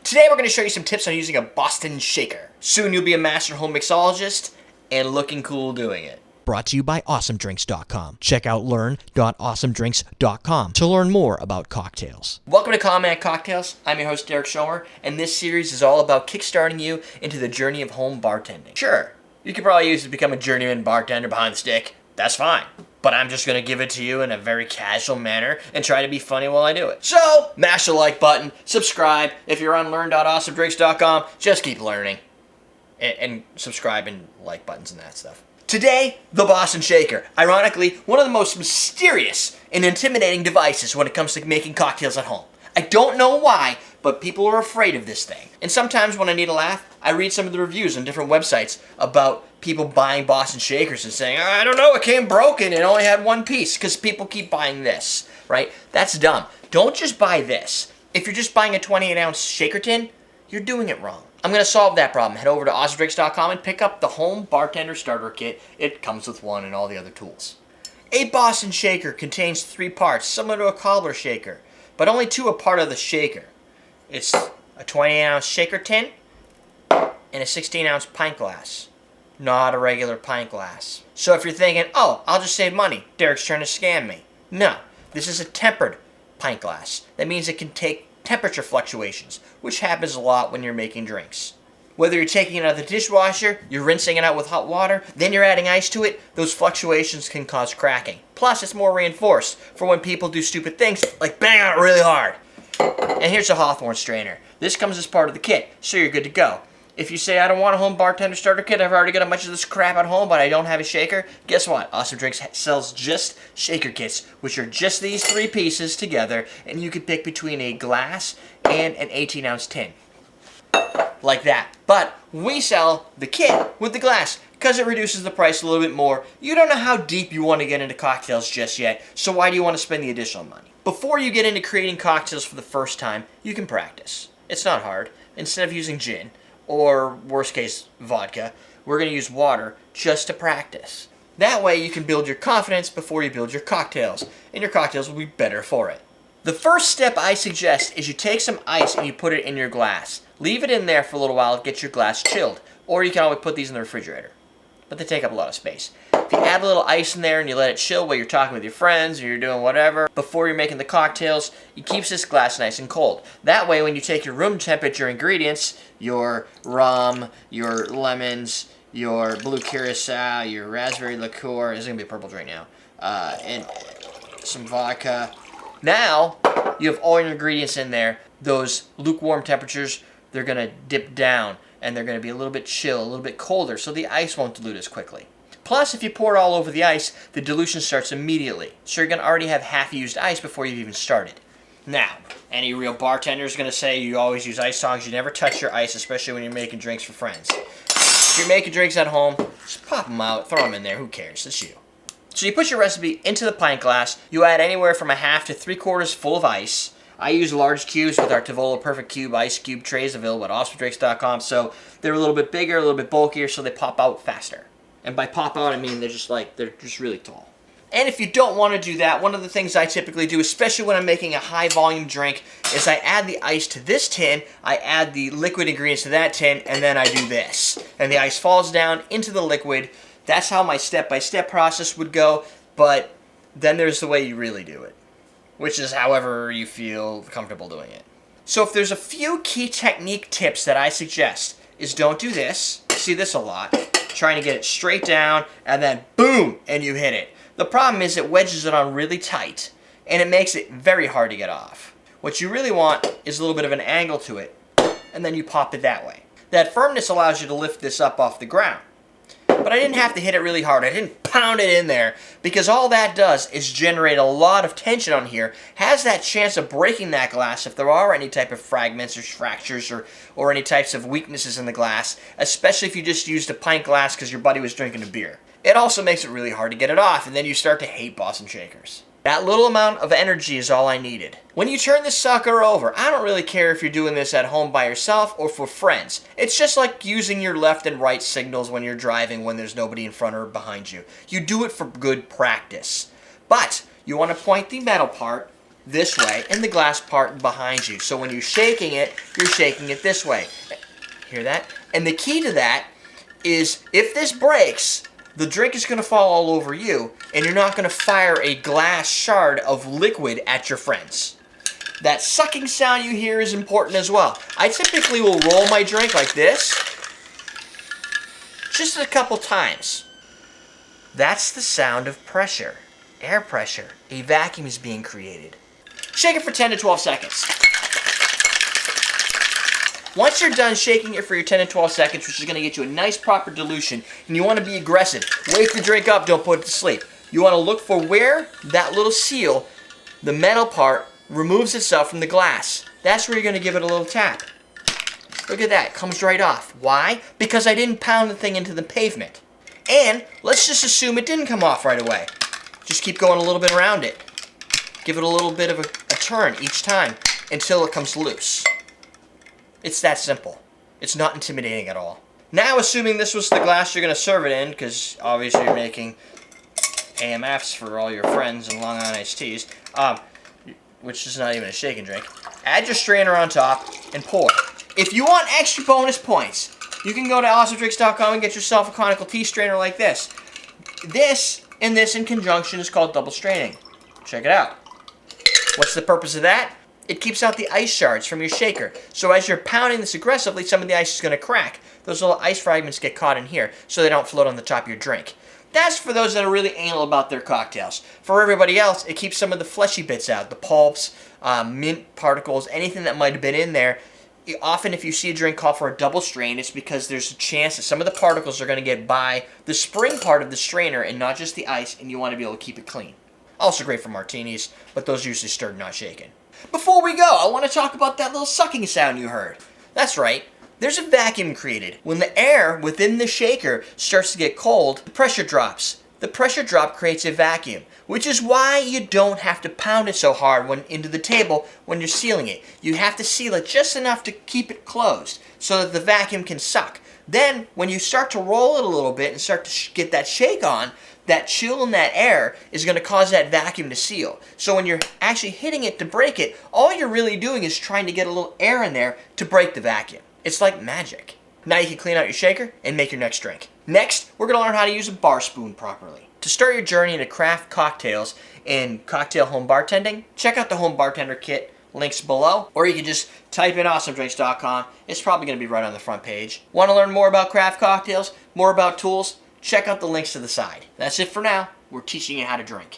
Today we're going to show you some tips on using a Boston shaker. Soon you'll be a master home mixologist and looking cool doing it. Brought to you by awesomedrinks.com. Check out learn.awesomedrinks.com to learn more about cocktails. Welcome to Comment Cocktails. I'm your host Derrick Schommer, and this series is all about kickstarting you into the journey of home bartending. Sure, you could probably use it to become a journeyman bartender behind the stick. That's fine. But I'm just going to give it to you in a very casual manner and try to be funny while I do it. So, mash the like button, subscribe. If you're on learn.awesomedrinks.com, just keep learning. And subscribe and like buttons and that stuff. Today, the Boston Shaker. Ironically, one of the most mysterious and intimidating devices when it comes to making cocktails at home. I don't know why, but people are afraid of this thing. And sometimes when I need a laugh, I read some of the reviews on different websites about people buying Boston Shakers and saying, I don't know, it came broken, it only had one piece, because people keep buying this, right? That's dumb. Don't just buy this. If you're just buying a 28-ounce shaker tin, you're doing it wrong. I'm going to solve that problem. Head over to awesomedrinks.com and pick up the Home Bartender Starter Kit. It comes with one and all the other tools. A Boston shaker contains 3 parts, similar to a cobbler shaker, but only 2 are part of the shaker. It's a 28-ounce shaker tin and a 16-ounce pint glass. Not a regular pint glass. So if you're thinking, oh, I'll just save money, Derrick's trying to scam me. No, this is a tempered pint glass. That means it can take temperature fluctuations, which happens a lot when you're making drinks. Whether you're taking it out of the dishwasher, you're rinsing it out with hot water, then you're adding ice to it, those fluctuations can cause cracking. Plus, it's more reinforced for when people do stupid things like bang on it really hard. And here's a Hawthorne strainer. This comes as part of the kit, so you're good to go. If you say, I don't want a Home Bartender Starter Kit, I've already got a bunch of this crap at home, but I don't have a shaker, guess what? Awesome Drinks sells just shaker kits, which are just these 3 pieces together, and you can pick between a glass and an 18-ounce tin. Like that. But we sell the kit with the glass, because it reduces the price a little bit more. You don't know how deep you want to get into cocktails just yet, so why do you want to spend the additional money? Before you get into creating cocktails for the first time, you can practice. It's not hard. Instead of using gin, or worst case, vodka, we're going to use water just to practice. That way you can build your confidence before you build your cocktails, and your cocktails will be better for it. The first step I suggest is you take some ice and you put it in your glass. Leave it in there for a little while to get your glass chilled, or you can always put these in the refrigerator. But they take up a lot of space. If you add a little ice in there and you let it chill while you're talking with your friends or you're doing whatever, before you're making the cocktails, it keeps this glass nice and cold. That way when you take your room temperature ingredients, your rum, your lemons, your blue curacao, your raspberry liqueur, this is going to be a purple drink now, and some vodka. Now, you have all your ingredients in there. Those lukewarm temperatures, they're going to dip down and they're going to be a little bit chill, a little bit colder, so the ice won't dilute as quickly. Plus, if you pour it all over the ice, the dilution starts immediately. So you're going to already have half-used ice before you've even started. Now, any real bartender is going to say you always use ice tongs. You never touch your ice, especially when you're making drinks for friends. If you're making drinks at home, just pop them out, throw them in there. Who cares? It's you. So you put your recipe into the pint glass. You add anywhere from a half to 3/4 full of ice. I use large cubes with our Tavola Perfect Cube ice cube trays available at awesomedrinks.com. So they're a little bit bigger, a little bit bulkier, so they pop out faster. And by pop out, I mean they're just really tall. And if you don't want to do that, one of the things I typically do, especially when I'm making a high volume drink, is I add the ice to this tin, I add the liquid ingredients to that tin, and then I do this. And the ice falls down into the liquid. That's how my step-by-step process would go, but then there's the way you really do it, which is however you feel comfortable doing it. So if there's a few key technique tips that I suggest, is don't do this. I see this a lot. Trying to get it straight down, and then boom, and you hit it. The problem is it wedges it on really tight, and it makes it very hard to get off. What you really want is a little bit of an angle to it, and then you pop it that way. That firmness allows you to lift this up off the ground. But I didn't have to hit it really hard. I didn't pound it in there, because all that does is generate a lot of tension on here, has that chance of breaking that glass if there are any type of fragments or fractures or any types of weaknesses in the glass, especially if you just used a pint glass because your buddy was drinking a beer. It also makes it really hard to get it off, and then you start to hate Boston Shakers. That little amount of energy is all I needed. When you turn this sucker over, I don't really care if you're doing this at home by yourself or for friends. It's just like using your left and right signals when you're driving when there's nobody in front or behind you. You do it for good practice. But you want to point the metal part this way and the glass part behind you. So when you're shaking it this way. Hear that? And the key to that is if this breaks, the drink is going to fall all over you and you're not going to fire a glass shard of liquid at your friends. That sucking sound you hear is important as well. I typically will roll my drink like this, just a couple times. That's the sound of pressure, air pressure. A vacuum is being created. Shake it for 10 to 12 seconds. Once you're done shaking it for your 10 to 12 seconds, which is going to get you a nice proper dilution, and you want to be aggressive, wake the drink up, don't put it to sleep. You want to look for where that little seal, the metal part, removes itself from the glass. That's where you're going to give it a little tap. Look at that, it comes right off. Why? Because I didn't pound the thing into the pavement. And let's just assume it didn't come off right away. Just keep going a little bit around it. Give it a little bit of a turn each time until it comes loose. It's that simple. It's not intimidating at all. Now, assuming this was the glass you're going to serve it in, because obviously you're making AMFs for all your friends and Long Island iced teas, which is not even a shake and drink, add your strainer on top and pour. If you want extra bonus points, you can go to awesomedrinks.com and get yourself a conical tea strainer like this. This in conjunction is called double straining. Check it out. What's the purpose of that? It keeps out the ice shards from your shaker. So as you're pounding this aggressively, some of the ice is going to crack. Those little ice fragments get caught in here so they don't float on the top of your drink. That's for those that are really anal about their cocktails. For everybody else, it keeps some of the fleshy bits out, the pulps, mint particles, anything that might have been in there. Often if you see a drink call for a double strain, it's because there's a chance that some of the particles are going to get by the spring part of the strainer and not just the ice, and you want to be able to keep it clean. Also great for martinis, but those are usually stirred, not shaken. Before we go, I want to talk about that little sucking sound you heard. That's right. There's a vacuum created. When the air within the shaker starts to get cold, the pressure drops. The pressure drop creates a vacuum, which is why you don't have to pound it so hard into the table when you're sealing it. You have to seal it just enough to keep it closed so that the vacuum can suck. Then, when you start to roll it a little bit and start to get that shake on, that chill in that air is going to cause that vacuum to seal. So when you're actually hitting it to break it, all you're really doing is trying to get a little air in there to break the vacuum. It's like magic. Now you can clean out your shaker and make your next drink. Next, we're going to learn how to use a bar spoon properly. To start your journey into craft cocktails and cocktail home bartending, check out the Home Bartender Kit, links below, or you can just type in awesomedrinks.com. It's probably going to be right on the front page. Want to learn more about craft cocktails, more about tools? Check out the links to the side. That's it for now. We're teaching you how to drink.